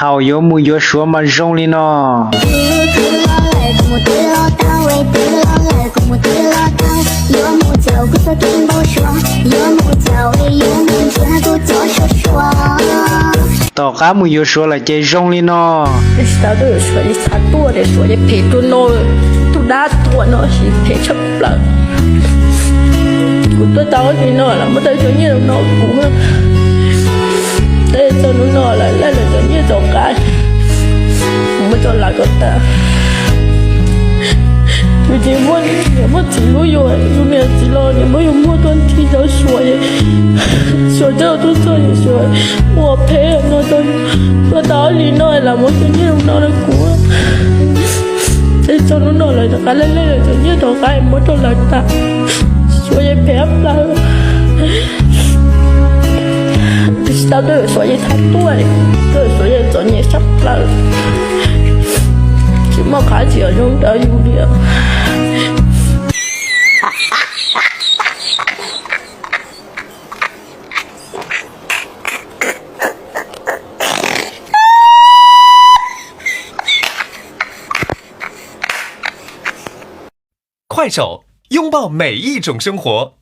好有木有说嘛容哩呢？到家木有说了这容哩呢？Está do so ye satu de so ye pe tu no tu da tu no si pe chap la. Ku tu tao ni no la mo ta so ye no ku. Te so no la la so ye so ka. Mo cho la ko ta. 有结婚，也没记录有，有没有记录？也没有末端提早说的，说这都说也说，我陪那都我打理那了，我今天那了过，这叫那了，就干了了，就你都干没到了的，所以陪了，他对所以他对，对所以做你傻了。怎么开始用到有了？快手，拥抱每一种生活。